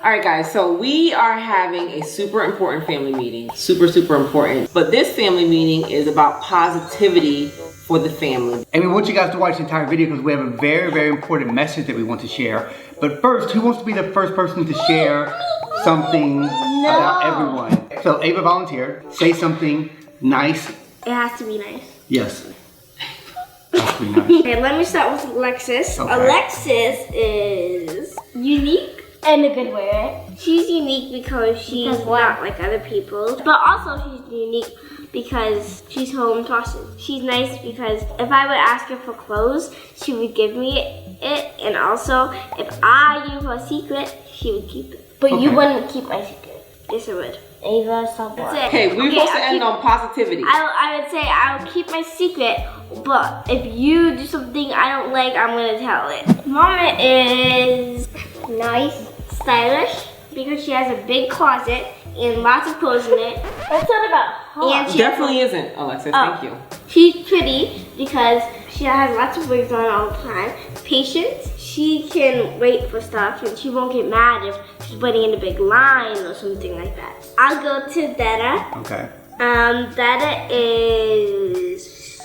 All right, guys, so we are having a super important family meeting. Super important. But this family meeting is about positivity for the family. And we want you guys to watch the entire video because we have a very important message that we want to share. But first, who wants to be the first person to share something about everyone? So Ava volunteered. Say something nice. It has to be nice. Yes. It has to be nice. Okay, let me start with Alexis. Okay. Alexis is unique. In a good way, right? She's unique because she's not like other people. But also she's unique because she's home tossing. She's nice because if I would ask her for clothes, she would give me it. And also, if I gave her a secret, she would keep it. But you wouldn't keep my secret. Yes, I would. Ava, stop. That's it. Okay, we're supposed to end on positivity. I would say I would keep my secret, but if you do something I don't like, I'm gonna tell it. Mama is nice, stylish, because she has a big closet and lots of clothes in it. That's not about her. And she Definitely isn't, Alexis. Thank you. She's pretty because she has lots of wigs on all the time. Patient. She can wait for stuff and she won't get mad if she's waiting in a big line or something like that. I'll go to Dada. Okay. Dada is...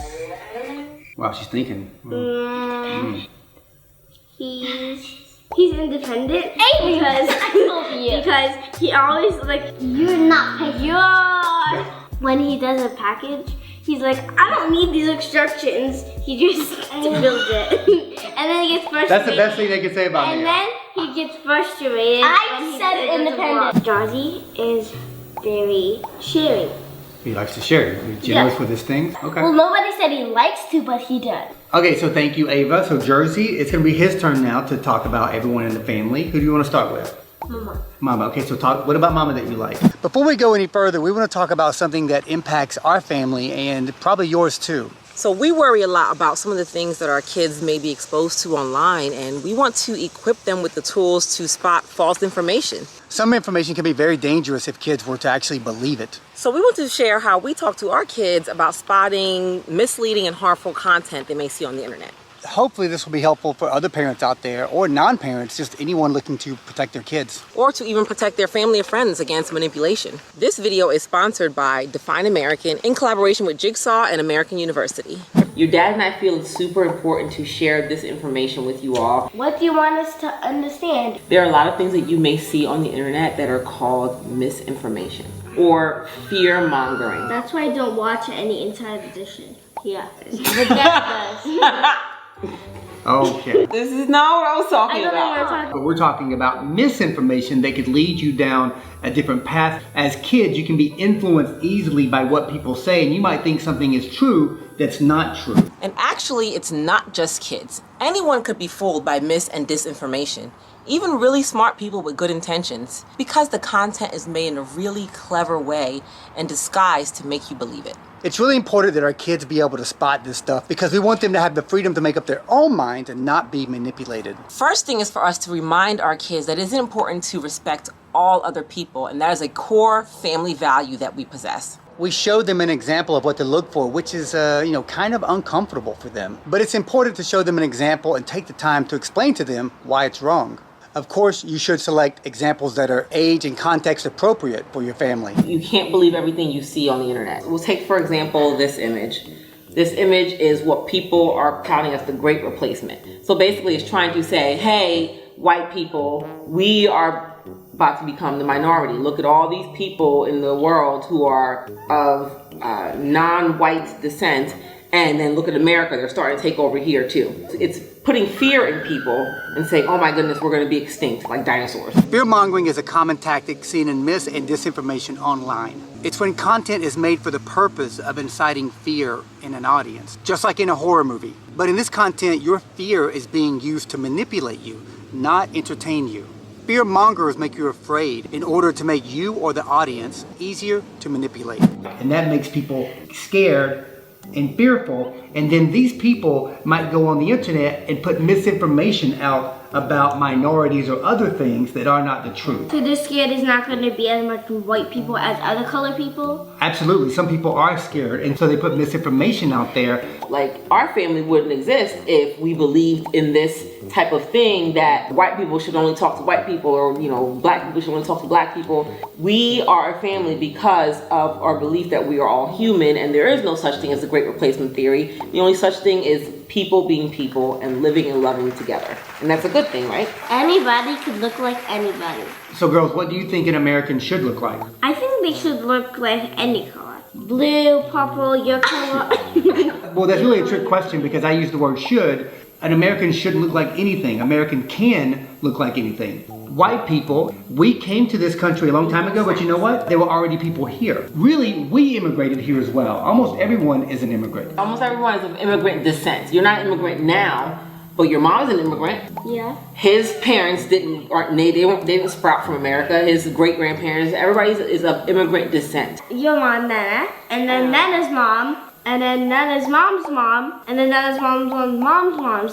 Wow, she's thinking. He's independent because he always you're not patient. When he does a package, he's like, I don't need these instructions. He just builds it. And then he gets frustrated. That's the best thing they can say about me. And then he gets frustrated. I said independent. Jazzy is very sharing. He likes to share. He's generous with his things. Okay. Well, nobody said he likes to, but he does. Okay, so thank you, Ava. So Jersey, it's gonna be his turn now to talk about everyone in the family. Who do you want to start with? Mama. Mama. Okay, so what about Mama that you like? Before we go any further, we want to talk about something that impacts our family and probably yours too. So we worry a lot about some of the things that our kids may be exposed to online, and we want to equip them with the tools to spot false information. Some information can be very dangerous if kids were to actually believe it. So we want to share how we talk to our kids about spotting misleading and harmful content they may see on the internet. Hopefully this will be helpful for other parents out there or non-parents, just anyone looking to protect their kids. Or to even protect their family or friends against manipulation. This video is sponsored by Define American in collaboration with Jigsaw and American University. Your dad and I feel it's super important to share this information with you all. What do you want us to understand? There are a lot of things that you may see on the internet that are called misinformation or fear mongering. That's why I don't watch any Inside Edition. Yeah, but Dad does. Okay. This is not what I was talking about. But we're talking about misinformation that could lead you down a different path. As kids, you can be influenced easily by what people say, and you might think something is true that's not true. And actually, it's not just kids. Anyone could be fooled by mis and disinformation. Even really smart people with good intentions, because the content is made in a really clever way and disguised to make you believe it. It's really important that our kids be able to spot this stuff because we want them to have the freedom to make up their own minds and not be manipulated. First thing is for us to remind our kids that it is important to respect all other people, and that is a core family value that we possess. We showed them an example of what to look for, which is, kind of uncomfortable for them. But it's important to show them an example and take the time to explain to them why it's wrong. Of course, you should select examples that are age and context appropriate for your family. You can't believe everything you see on the internet. We'll take, for example, this image. This image is what people are counting as the great replacement. So basically it's trying to say, hey, white people, we are about to become the minority. Look at all these people in the world who are of non-white descent, and then look at America, they're starting to take over here too. It's putting fear in people and saying, oh my goodness, we're gonna be extinct like dinosaurs. Fear-mongering is a common tactic seen in mis- and disinformation online. It's when content is made for the purpose of inciting fear in an audience, just like in a horror movie. But in this content, your fear is being used to manipulate you, not entertain you. Fear-mongers make you afraid in order to make you or the audience easier to manipulate. And that makes people scared and fearful, and then these people might go on the internet and put misinformation out about minorities or other things that are not the truth. So they're scared there's not going to be as much white people as other colored people? Absolutely. Some people are scared, and so they put misinformation out there. Like, our family wouldn't exist if we believed in this type of thing that white people should only talk to white people, or, you know, black people should only talk to black people. We are a family because of our belief that we are all human, and there is no such thing as the great replacement theory. The only such thing is people being people and living and loving together. And that's a good thing, right? Anybody could look like anybody. So girls, what do you think an American should look like? I think they should look like any color. Blue, purple, your color. Well, that's really a trick question because I use the word should. An American shouldn't look like anything. American can look like anything. White people, we came to this country a long time ago, but you know what? There were already people here. Really, we immigrated here as well. Almost everyone is an immigrant. Almost everyone is of immigrant descent. You're not an immigrant now, but your mom is an immigrant. Yeah. His parents they didn't sprout from America. His great grandparents, everybody is of immigrant descent. Your mom, Nana, and then Nana's mom, and then Nana's mom's mom, and then Nana's mom's mom.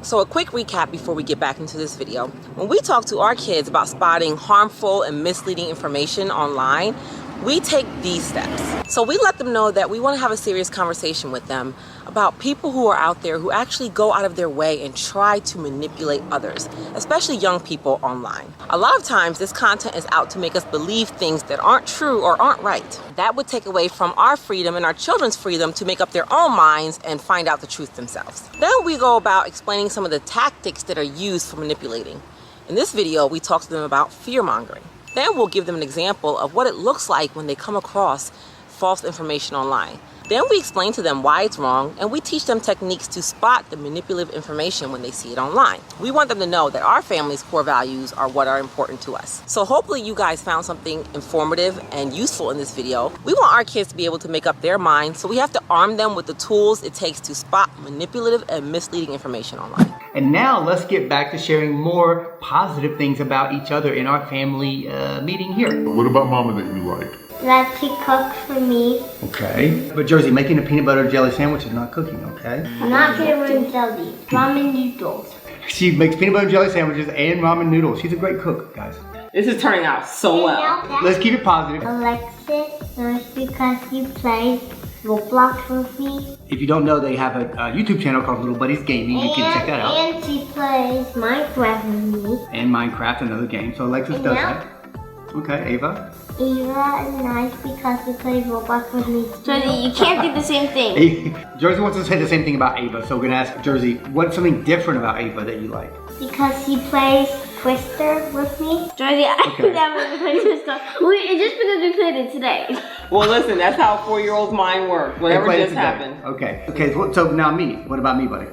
So a quick recap before we get back into this video. When we talk to our kids about spotting harmful and misleading information online, we take these steps. So we let them know that we want to have a serious conversation with them about people who are out there who actually go out of their way and try to manipulate others, especially young people online. A lot of times this content is out to make us believe things that aren't true or aren't right. That would take away from our freedom and our children's freedom to make up their own minds and find out the truth themselves. Then we go about explaining some of the tactics that are used for manipulating. In this video, we talk to them about fear-mongering. Then we'll give them an example of what it looks like when they come across false information online. Then we explain to them why it's wrong, and we teach them techniques to spot the manipulative information when they see it online. We want them to know that our family's core values are what are important to us. So hopefully you guys found something informative and useful in this video. We want our kids to be able to make up their minds, so we have to arm them with the tools it takes to spot manipulative and misleading information online. And now let's get back to sharing more positive things about each other in our family meeting here. What about mama that you like? That she cooks for me. Okay. But Jersey, making a peanut butter and jelly sandwich is not cooking, okay? Not peanut butter and jelly. Ramen noodles. She makes peanut butter and jelly sandwiches and ramen noodles. She's a great cook, guys. This is turning out so well. Let's keep it positive. Alexis, just because you play Roblox with me. If you don't know, they have a YouTube channel called Little Buddies Gaming. You can check that out. And she plays Minecraft with me. And Minecraft, another game. So Alexis does that. Okay, Ava? Ava is nice because she plays Roblox with me. Jersey, you can't do the same thing. Jersey wants to say the same thing about Ava, so we're gonna ask Jersey, what's something different about Ava that you like? Because she plays Twister with me. Jersey, I never played Twister. It's just because we played it today. Well, listen, that's how a 4-year-old's mind works. Whatever just happened. Okay. Okay, so now me. What about me, buddy?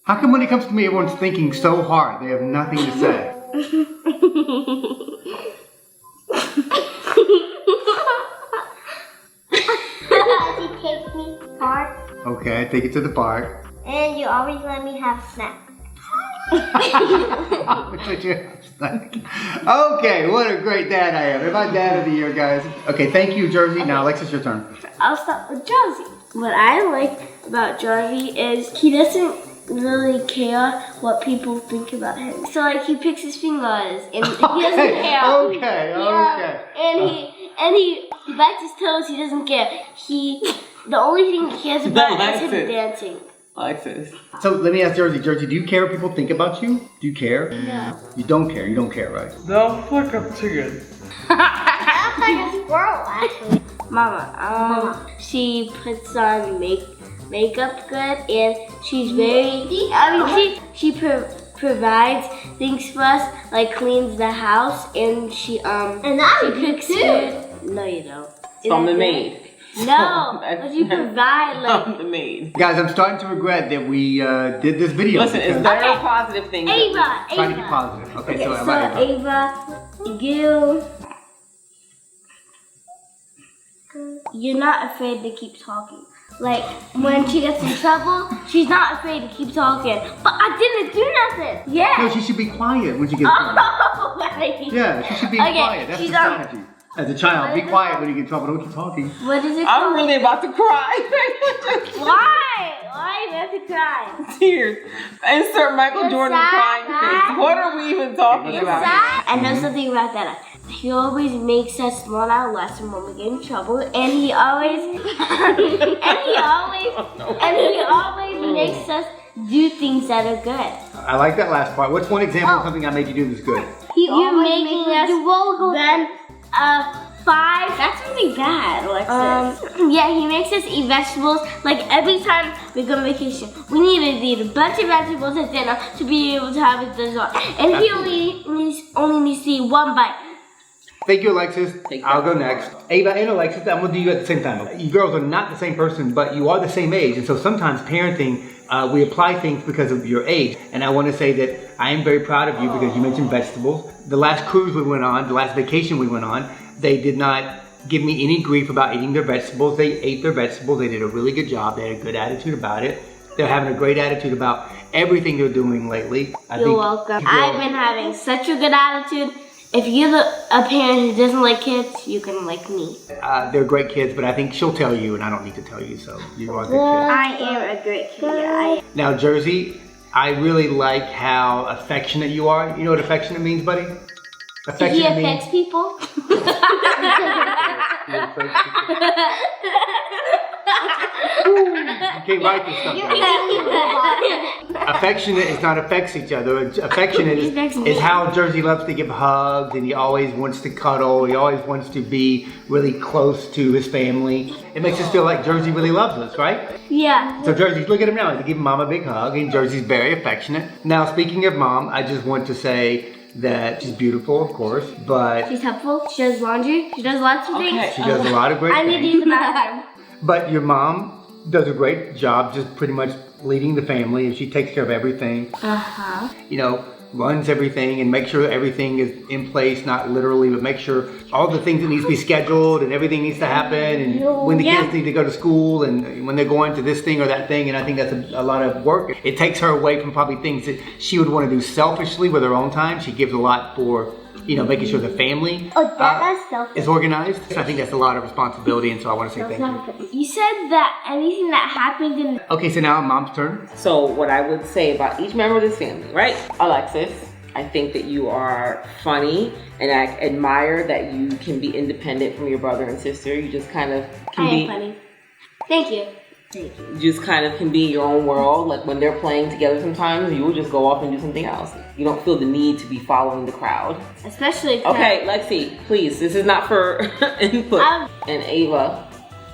How come when it comes to me, everyone's thinking so hard, they have nothing to say? She takes me to the park. Okay, I take it to the park. And you always let me have snacks. Okay, what a great dad I am. Am I dad of the year, guys? Okay, thank you, Jersey. Now, Alexis, your turn. I'll start with Jersey. What I like about Jersey is he doesn't really care what people think about him. So like he picks his fingers and he doesn't care. Okay. And he bites his toes, he doesn't care. The only thing he cares about is him dancing. Alexis. So let me ask Jersey. Jersey, do you care what people think about you? Do you care? No. You don't care. You don't care, right? No, look up too good. I look like a squirrel, actually. Mama. She puts on makeup good, and she's very. She provides things for us, like cleans the house, and she cooks food. No, you don't. So I'm the maid. No, but you provide like. I'm the maid. Guys, I'm starting to regret that we did this video. Listen, it's better positive things. Ava. Trying to be positive. Okay, so Ava, you're not afraid to keep talking. Like, when she gets in trouble, she's not afraid to keep talking. But I didn't do nothing. Yeah. No, she should be quiet when she gets in trouble. Yeah, she should be quiet. That's the strategy. As a child, be quiet when you get in trouble. Don't keep talking. What is it called? I'm really about to cry. Why? I'm about to cry. Tears. Insert Michael It's Jordan sad, crying sad. face. What are we even talking about? I know something about that. He always makes us learn our lesson when we get in trouble, and he always makes us do things that are good. I like that last part. What's one example of something I made you do that's good? You're making us then 5. That's something bad, Alexis. Yeah, he makes us eat vegetables. Like every time we go on vacation, we need to eat a bunch of vegetables at dinner to be able to have a dessert. And he only needs to eat one bite. Thank you, Alexis. I'll go next. Ava and Alexis, I'm going to do you at the same time. You girls are not the same person, but you are the same age. And so sometimes parenting, we apply things because of your age. And I want to say that I am very proud of you because you mentioned vegetables. The last cruise we went on, the last vacation we went on, they did not give me any grief about eating their vegetables. They ate their vegetables. They did a really good job. They had a good attitude about it. They're having a great attitude about everything they're doing lately. You're welcome. I've been having such a good attitude. If you're a parent who doesn't like kids, you can like me. They're great kids, but I think she'll tell you, and I don't need to tell you, so you are good kids. I am a great kid. Yeah, I am. Now, Jersey, I really like how affectionate you are. You know what affectionate means, buddy? He Affectionate affects people. You can't write this stuff down. Affectionate is not affects each other. Affectionate is how Jersey loves to give hugs, and he always wants to cuddle. He always wants to be really close to his family. It makes us feel like Jersey really loves us, right? Yeah. So Jersey, look at him now. He's giving Mom a big hug, and Jersey's very affectionate. Now, speaking of Mom, I just want to say that she's beautiful, of course, but She's helpful. She does laundry. She does lots of things. she does a lot of great I need to things. use the bathroom. But your mom does a great job just pretty much leading the family, and she takes care of everything. You know, runs everything and makes sure everything is in place, not literally, but make sure all the things that needs to be scheduled and everything needs to happen, and when the kids need to go to school and when they're going to this thing or that thing. And I think that's a lot of work. It takes her away from probably things that she would want to do selfishly with her own time. She gives a lot for, you know, making sure the family That's selfish. is organized. So I think that's a lot of responsibility, and so I want to say thank you. You said that anything that happened in Okay, so now Mom's turn. So what I would say about each member of this family, right? Alexis, I think that you are funny, and I admire that you can be independent from your brother and sister. You just kind of can I be am funny. Thank you. you just kind of can be in your own world. Like when they're playing together sometimes, you will just go off and do something else. You don't feel the need to be following the crowd. Especially if Okay, Lexi, please, this is not for input. And Ava,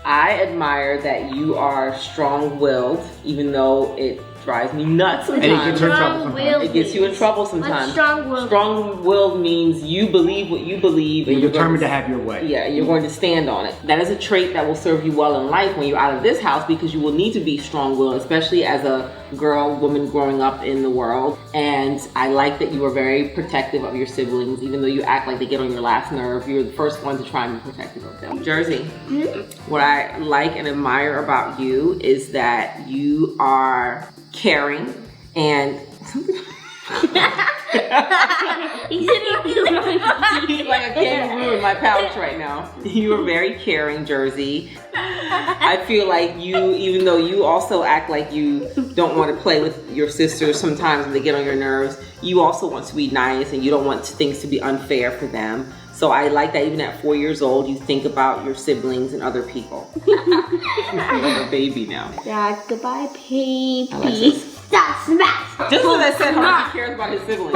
I admire that you are strong-willed, even though it drives me nuts sometimes. And it gets her in trouble sometimes. It gets you in trouble sometimes. strong-willed? Strong-willed means you believe what you believe, and You're determined to have your way. Yeah, you're going to stand on it. That is a trait that will serve you well in life when you're out of this house, because you will need to be strong-willed, especially as a woman growing up in the world. And I like that you are very protective of your siblings, even though you act like they get on your last nerve. You're the first one to try and be protective of them. Jersey, what I like and admire about you is that you are caring and He's like a kangaroo in my pouch right now. You are very caring, Jersey. I feel like you, even though you also act like you don't want to play with your sisters sometimes when they get on your nerves, you also want to be nice and you don't want things to be unfair for them. So I like that even at 4 years old, you think about your siblings and other people. You're like a baby now. Dad, goodbye, baby. Alexis. Stop, smash. Just as I said, how much he cares about his siblings.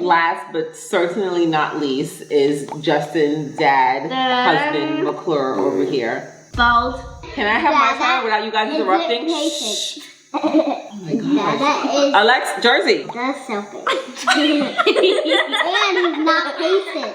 Last but certainly not least is Justin's dad, husband, McClure over here. Bald. Can I have my time without you guys interrupting? Shh. Alex, Jersey. That's selfish. And he's not patient.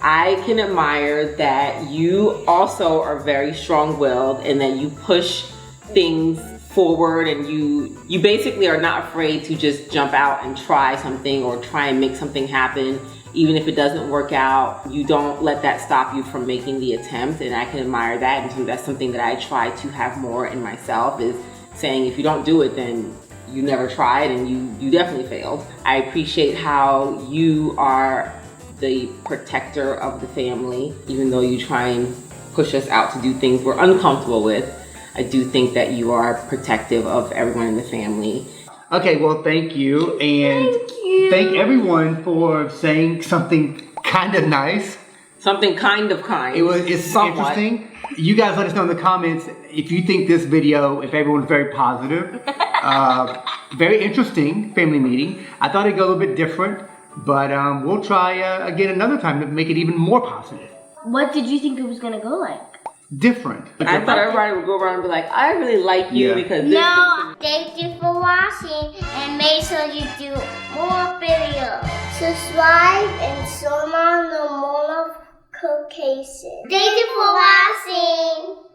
I can admire that you also are very strong-willed and that you push things forward, and you basically are not afraid to just jump out and try something or try and make something happen. Even if it doesn't work out, you don't let that stop you from making the attempt, and I can admire that. And so that's something that I try to have more in myself, is saying if you don't do it, then you never tried and you definitely failed. I appreciate how you are the protector of the family, even though you try and push us out to do things we're uncomfortable with. I do think that you are protective of everyone in the family. Okay, well, thank you. And thank everyone for saying something kind of nice. Something kind of kind. It's somewhat interesting. You guys let us know in the comments if you think this video, if everyone's very positive. Very interesting family meeting. I thought it'd go a little bit different, but we'll try again another time to make it even more positive. What did you think it was gonna go like? Different. I thought everybody would go around and be like, I really like you because this. No, thank you for watching and make sure you do more videos. Subscribe and turn on the notifications. Thank you for watching.